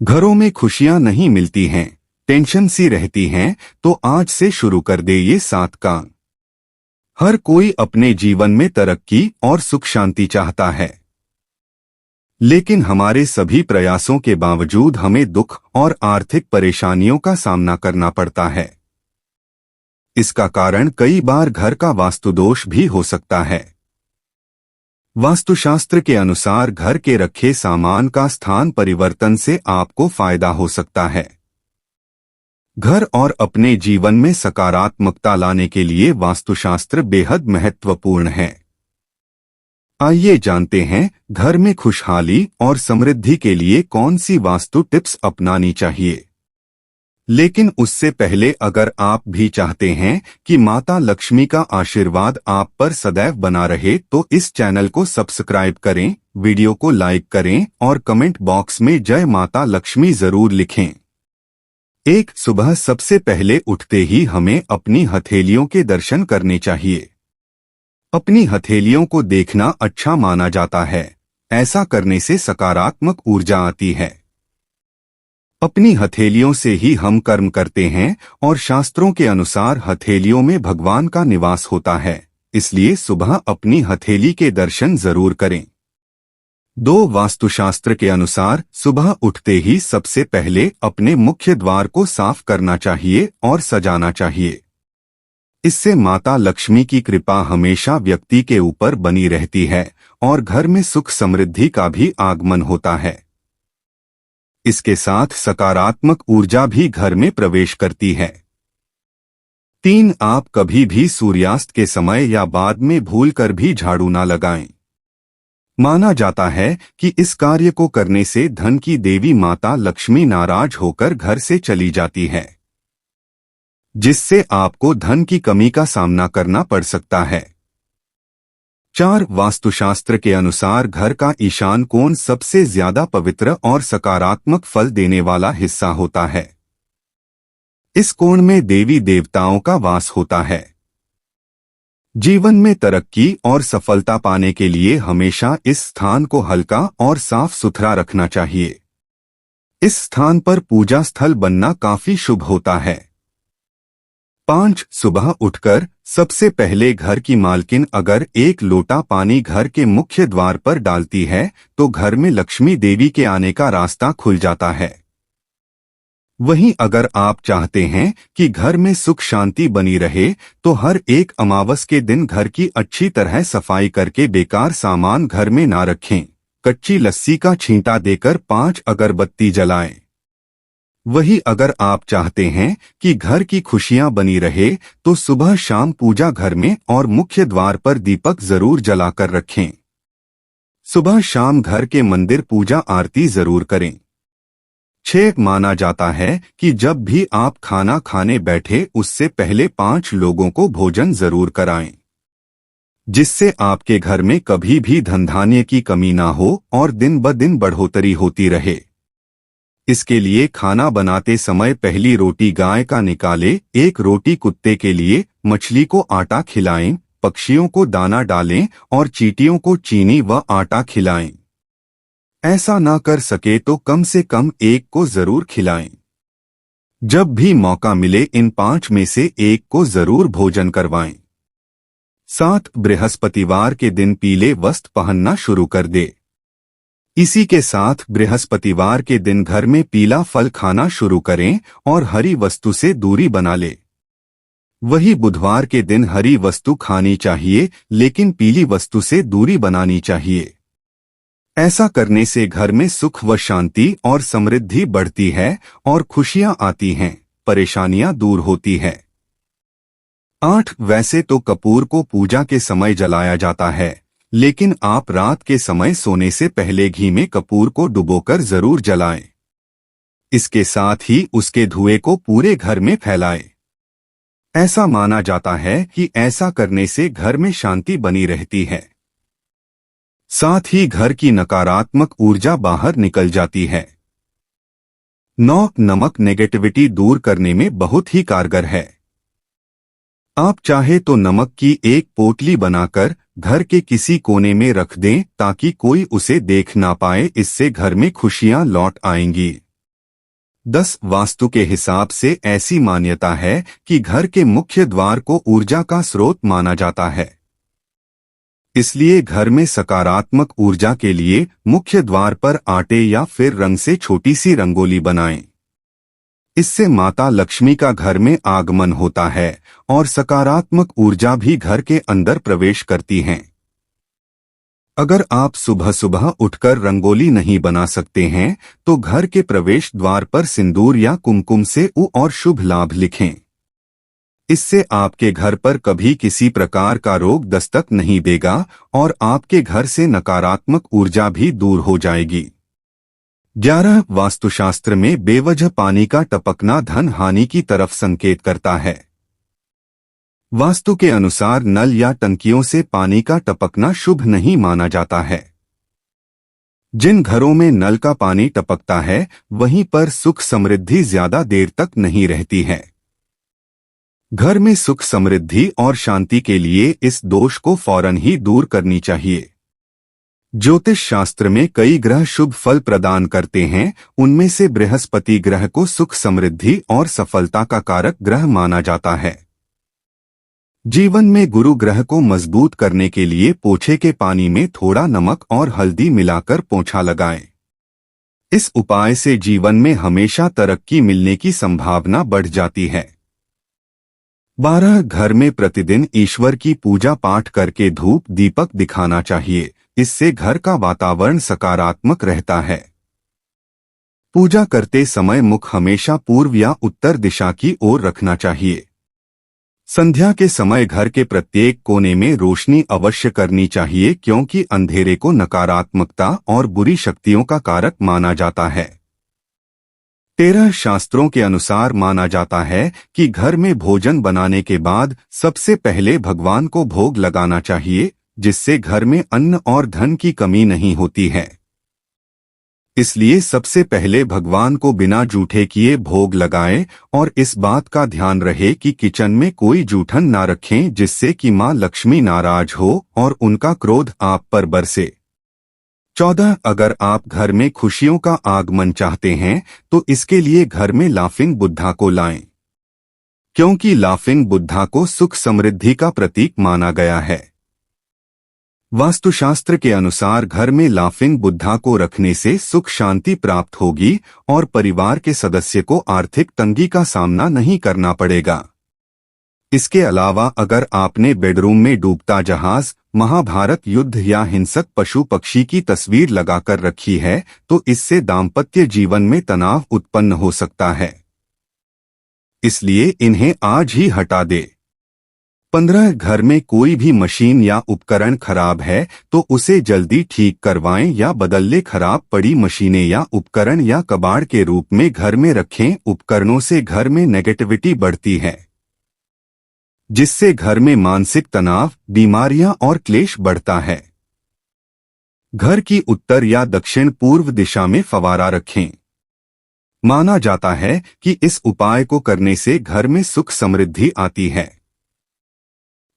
घरों में खुशियां नहीं मिलती हैं, टेंशन सी रहती हैं, तो आज से शुरू कर दे ये 7 काम। हर कोई अपने जीवन में तरक्की और सुख शांति चाहता है, लेकिन हमारे सभी प्रयासों के बावजूद हमें दुख और आर्थिक परेशानियों का सामना करना पड़ता है। इसका कारण कई बार घर का वास्तुदोष भी हो सकता है। वास्तुशास्त्र के अनुसार घर के रखे सामान का स्थान परिवर्तन से आपको फायदा हो सकता है। घर और अपने जीवन में सकारात्मकता लाने के लिए वास्तुशास्त्र बेहद महत्वपूर्ण है। आइए जानते हैं घर में खुशहाली और समृद्धि के लिए कौन सी वास्तु टिप्स अपनानी चाहिए। लेकिन उससे पहले अगर आप भी चाहते हैं कि माता लक्ष्मी का आशीर्वाद आप पर सदैव बना रहे तो इस चैनल को सब्सक्राइब करें, वीडियो को लाइक करें और कमेंट बॉक्स में जय माता लक्ष्मी जरूर लिखें। एक सुबह सबसे पहले उठते ही हमें अपनी हथेलियों के दर्शन करने चाहिए। अपनी हथेलियों को देखना अच्छा माना जाता है। ऐसा करने से सकारात्मक ऊर्जा आती है। अपनी हथेलियों से ही हम कर्म करते हैं और शास्त्रों के अनुसार हथेलियों में भगवान का निवास होता है, इसलिए सुबह अपनी हथेली के दर्शन जरूर करें। 2 वास्तुशास्त्र के अनुसार सुबह उठते ही सबसे पहले अपने मुख्य द्वार को साफ करना चाहिए और सजाना चाहिए। इससे माता लक्ष्मी की कृपा हमेशा व्यक्ति के ऊपर बनी रहती है और घर में सुख समृद्धि का भी आगमन होता है। इसके साथ सकारात्मक ऊर्जा भी घर में प्रवेश करती है। 3 आप कभी भी सूर्यास्त के समय या बाद में भूलकर भी झाड़ू ना लगाएं। माना जाता है कि इस कार्य को करने से धन की देवी माता लक्ष्मी नाराज होकर घर से चली जाती है, जिससे आपको धन की कमी का सामना करना पड़ सकता है। 4 वास्तुशास्त्र के अनुसार घर का ईशान कोण सबसे ज्यादा पवित्र और सकारात्मक फल देने वाला हिस्सा होता है। इस कोण में देवी देवताओं का वास होता है। जीवन में तरक्की और सफलता पाने के लिए हमेशा इस स्थान को हल्का और साफ सुथरा रखना चाहिए। इस स्थान पर पूजा स्थल बनना काफी शुभ होता है। 5 सुबह उठकर सबसे पहले घर की मालकिन अगर 1 लोटा पानी घर के मुख्य द्वार पर डालती है तो घर में लक्ष्मी देवी के आने का रास्ता खुल जाता है। वहीं अगर आप चाहते हैं कि घर में सुख शांति बनी रहे तो हर एक अमावस के दिन घर की अच्छी तरह सफाई करके बेकार सामान घर में ना रखें। कच्ची लस्सी का छींटा देकर 5 अगरबत्ती जलाएं। वही अगर आप चाहते हैं कि घर की खुशियां बनी रहे तो सुबह शाम पूजा घर में और मुख्य द्वार पर दीपक जरूर जलाकर रखें। सुबह शाम घर के मंदिर पूजा आरती जरूर करें। 6 माना जाता है कि जब भी आप खाना खाने बैठे उससे पहले 5 लोगों को भोजन जरूर कराएं, जिससे आपके घर में कभी भी धन धान्य की कमी ना हो और दिन ब दिन बढ़ोतरी होती रहे। इसके लिए खाना बनाते समय पहली रोटी गाय का निकाले, 1 रोटी कुत्ते के लिए, मछली को आटा खिलाएं, पक्षियों को दाना डालें और चींटियों को चीनी व आटा खिलाएं। ऐसा ना कर सके तो कम से कम 1 को जरूर खिलाएं। जब भी मौका मिले इन 5 में से 1 को जरूर भोजन करवाएं। 7 बृहस्पतिवार के दिन पीले वस्त्र पहनना शुरू कर दे। इसी के साथ बृहस्पतिवार के दिन घर में पीला फल खाना शुरू करें और हरी वस्तु से दूरी बना ले। वही बुधवार के दिन हरी वस्तु खानी चाहिए लेकिन पीली वस्तु से दूरी बनानी चाहिए। ऐसा करने से घर में सुख व शांति और समृद्धि बढ़ती है और खुशियां आती हैं, परेशानियां दूर होती है। 8 वैसे तो कपूर को पूजा के समय जलाया जाता है, लेकिन आप रात के समय सोने से पहले घी में कपूर को डुबोकर जरूर जलाएं। इसके साथ ही उसके धुएं को पूरे घर में फैलाएं। ऐसा माना जाता है कि ऐसा करने से घर में शांति बनी रहती है। साथ ही घर की नकारात्मक ऊर्जा बाहर निकल जाती है। 9 नमक नेगेटिविटी दूर करने में बहुत ही कारगर है। आप चाहे तो नमक की 1 पोटली बनाकर घर के किसी कोने में रख दें ताकि कोई उसे देख ना पाए। इससे घर में खुशियां लौट आएंगी। 10 वास्तु के हिसाब से ऐसी मान्यता है कि घर के मुख्य द्वार को ऊर्जा का स्रोत माना जाता है। इसलिए घर में सकारात्मक ऊर्जा के लिए मुख्य द्वार पर आटे या फिर रंग से छोटी सी रंगोली बनाएं। इससे माता लक्ष्मी का घर में आगमन होता है और सकारात्मक ऊर्जा भी घर के अंदर प्रवेश करती हैं। अगर आप सुबह सुबह उठकर रंगोली नहीं बना सकते हैं तो घर के प्रवेश द्वार पर सिंदूर या कुमकुम से उ और शुभ लाभ लिखें। इससे आपके घर पर कभी किसी प्रकार का रोग दस्तक नहीं देगा और आपके घर से नकारात्मक ऊर्जा भी दूर हो जाएगी। 11 वास्तुशास्त्र में बेवजह पानी का टपकना धन हानि की तरफ संकेत करता है। वास्तु के अनुसार नल या टंकियों से पानी का टपकना शुभ नहीं माना जाता है। जिन घरों में नल का पानी टपकता है वहीं पर सुख समृद्धि ज्यादा देर तक नहीं रहती है। घर में सुख समृद्धि और शांति के लिए इस दोष को फौरन ही दूर करनी चाहिए। ज्योतिष शास्त्र में कई ग्रह शुभ फल प्रदान करते हैं। उनमें से बृहस्पति ग्रह को सुख समृद्धि और सफलता का कारक ग्रह माना जाता है। जीवन में गुरु ग्रह को मजबूत करने के लिए पोछे के पानी में थोड़ा नमक और हल्दी मिलाकर पोंछा लगाएं। इस उपाय से जीवन में हमेशा तरक्की मिलने की संभावना बढ़ जाती है। 12 घर में प्रतिदिन ईश्वर की पूजा पाठ करके धूप दीपक दिखाना चाहिए। इससे घर का वातावरण सकारात्मक रहता है। पूजा करते समय मुख हमेशा पूर्व या उत्तर दिशा की ओर रखना चाहिए। संध्या के समय घर के प्रत्येक कोने में रोशनी अवश्य करनी चाहिए क्योंकि अंधेरे को नकारात्मकता और बुरी शक्तियों का कारक माना जाता है। 13 शास्त्रों के अनुसार माना जाता है कि घर में भोजन बनाने के बाद सबसे पहले भगवान को भोग लगाना चाहिए, जिससे घर में अन्न और धन की कमी नहीं होती है। इसलिए सबसे पहले भगवान को बिना जूठे किए भोग लगाएं और इस बात का ध्यान रहे कि किचन में कोई जूठन ना रखें, जिससे कि मां लक्ष्मी नाराज हो और उनका क्रोध आप पर बरसे। 14 अगर आप घर में खुशियों का आगमन चाहते हैं तो इसके लिए घर में लाफिंग बुद्धा को लाएं, क्योंकि लाफिंग बुद्धा को सुख समृद्धि का प्रतीक माना गया है। वास्तुशास्त्र के अनुसार घर में लाफिंग बुद्धा को रखने से सुख शांति प्राप्त होगी और परिवार के सदस्य को आर्थिक तंगी का सामना नहीं करना पड़ेगा। इसके अलावा अगर आपने बेडरूम में डूबता जहाज, महाभारत युद्ध या हिंसक पशु पक्षी की तस्वीर लगाकर रखी है तो इससे दाम्पत्य जीवन में तनाव उत्पन्न हो सकता है। इसलिए इन्हें आज ही हटा दे। 15 घर में कोई भी मशीन या उपकरण खराब है तो उसे जल्दी ठीक करवाएं या बदल ले। खराब पड़ी मशीनें या उपकरण या कबाड़ के रूप में घर में रखें। उपकरणों से घर में नेगेटिविटी बढ़ती है, जिससे घर में मानसिक तनाव, बीमारियां और क्लेश बढ़ता है। घर की उत्तर या दक्षिण पूर्व दिशा में फवारा रखें। माना जाता है कि इस उपाय को करने से घर में सुख समृद्धि आती है।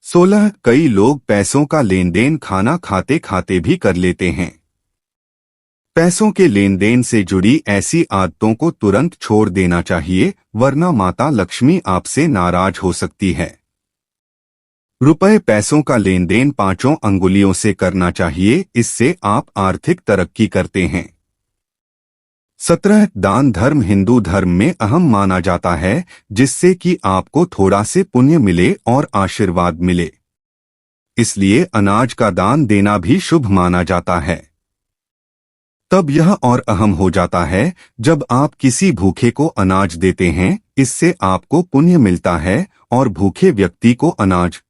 16 कई लोग पैसों का लेन देन खाना खाते खाते भी कर लेते हैं। पैसों के लेन देन से जुड़ी ऐसी आदतों को तुरंत छोड़ देना चाहिए, वरना माता लक्ष्मी आपसे नाराज हो सकती है। रुपए पैसों का लेन देन 5 अंगुलियों से करना चाहिए, इससे आप आर्थिक तरक्की करते हैं। 17 दान धर्म हिंदू धर्म में अहम माना जाता है, जिससे कि आपको थोड़ा से पुण्य मिले और आशीर्वाद मिले। इसलिए अनाज का दान देना भी शुभ माना जाता है। तब यह और अहम हो जाता है जब आप किसी भूखे को अनाज देते हैं। इससे आपको पुण्य मिलता है और भूखे व्यक्ति को अनाज।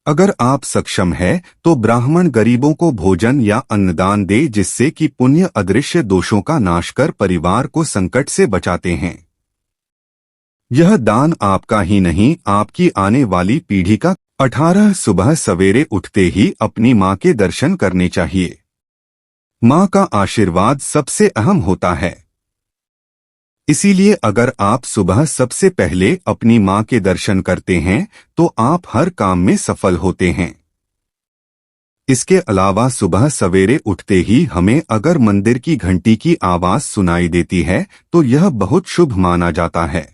अगर आप सक्षम है तो ब्राह्मण गरीबों को भोजन या अन्नदान दे, जिससे कि पुण्य अदृश्य दोषों का नाश कर परिवार को संकट से बचाते हैं। यह दान आपका ही नहीं, आपकी आने वाली पीढ़ी का। 18 सुबह सवेरे उठते ही अपनी मां के दर्शन करने चाहिए। मां का आशीर्वाद सबसे अहम होता है। इसीलिए अगर आप सुबह सबसे पहले अपनी मां के दर्शन करते हैं तो आप हर काम में सफल होते हैं। इसके अलावा सुबह सवेरे उठते ही हमें अगर मंदिर की घंटी की आवाज सुनाई देती है तो यह बहुत शुभ माना जाता है।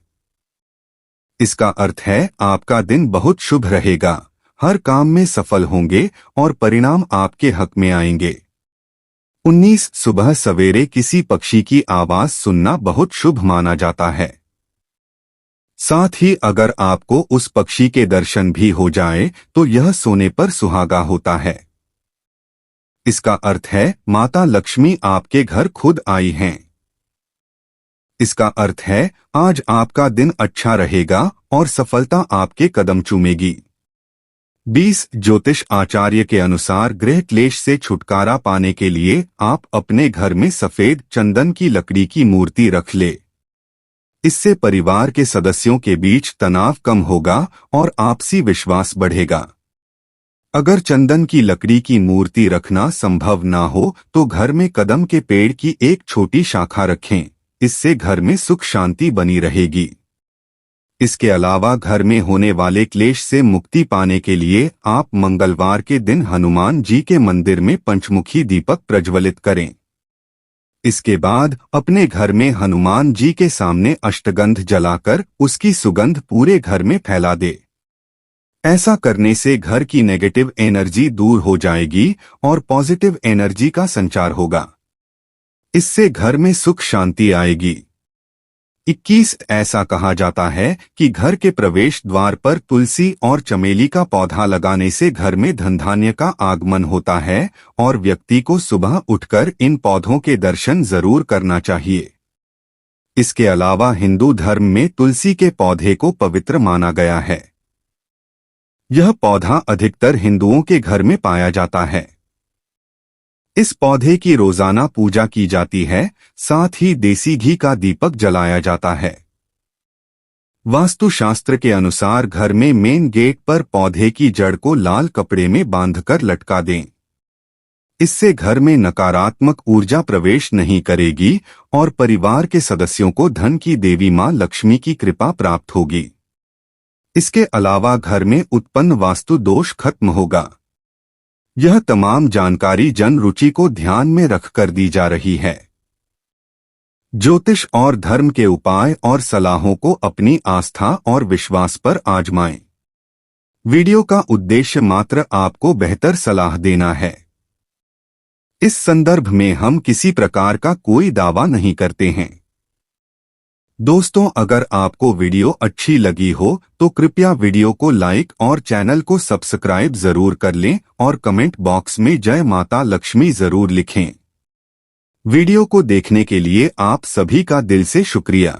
इसका अर्थ है आपका दिन बहुत शुभ रहेगा, हर काम में सफल होंगे और परिणाम आपके हक में आएंगे। 19 सुबह सवेरे किसी पक्षी की आवाज सुनना बहुत शुभ माना जाता है। साथ ही अगर आपको उस पक्षी के दर्शन भी हो जाए तो यह सोने पर सुहागा होता है। इसका अर्थ है माता लक्ष्मी आपके घर खुद आई हैं। इसका अर्थ है आज आपका दिन अच्छा रहेगा और सफलता आपके कदम चूमेगी। 20 ज्योतिष आचार्य के अनुसार ग्रह क्लेश से छुटकारा पाने के लिए आप अपने घर में सफेद चंदन की लकड़ी की मूर्ति रख ले। इससे परिवार के सदस्यों के बीच तनाव कम होगा और आपसी विश्वास बढ़ेगा। अगर चंदन की लकड़ी की मूर्ति रखना संभव ना हो तो घर में कदम के पेड़ की एक छोटी शाखा रखें, इससे घर में सुख शांति बनी रहेगी। इसके अलावा घर में होने वाले क्लेश से मुक्ति पाने के लिए आप मंगलवार के दिन हनुमान जी के मंदिर में पंचमुखी दीपक प्रज्वलित करें। इसके बाद अपने घर में हनुमान जी के सामने अष्टगंध जलाकर उसकी सुगंध पूरे घर में फैला दे। ऐसा करने से घर की नेगेटिव एनर्जी दूर हो जाएगी और पॉजिटिव एनर्जी का संचार होगा। इससे घर में सुख शांति आएगी। 21 ऐसा कहा जाता है कि घर के प्रवेश द्वार पर तुलसी और चमेली का पौधा लगाने से घर में धन धान्य का आगमन होता है और व्यक्ति को सुबह उठकर इन पौधों के दर्शन जरूर करना चाहिए। इसके अलावा हिंदू धर्म में तुलसी के पौधे को पवित्र माना गया है। यह पौधा अधिकतर हिंदुओं के घर में पाया जाता है। इस पौधे की रोजाना पूजा की जाती है, साथ ही देसी घी का दीपक जलाया जाता है। वास्तुशास्त्र के अनुसार घर में मेन गेट पर पौधे की जड़ को लाल कपड़े में बांधकर लटका दें। इससे घर में नकारात्मक ऊर्जा प्रवेश नहीं करेगी और परिवार के सदस्यों को धन की देवी मां लक्ष्मी की कृपा प्राप्त होगी। इसके अलावा घर में उत्पन्न वास्तु दोष खत्म होगा। यह तमाम जानकारी जन रुचि को ध्यान में रखकर दी जा रही है। ज्योतिष और धर्म के उपाय और सलाहों को अपनी आस्था और विश्वास पर आजमाएं। वीडियो का उद्देश्य मात्र आपको बेहतर सलाह देना है। इस संदर्भ में हम किसी प्रकार का कोई दावा नहीं करते हैं। दोस्तों, अगर आपको वीडियो अच्छी लगी हो तो कृपया वीडियो को लाइक और चैनल को सब्सक्राइब जरूर कर लें और कमेंट बॉक्स में जय माता लक्ष्मी जरूर लिखें। वीडियो को देखने के लिए आप सभी का दिल से शुक्रिया।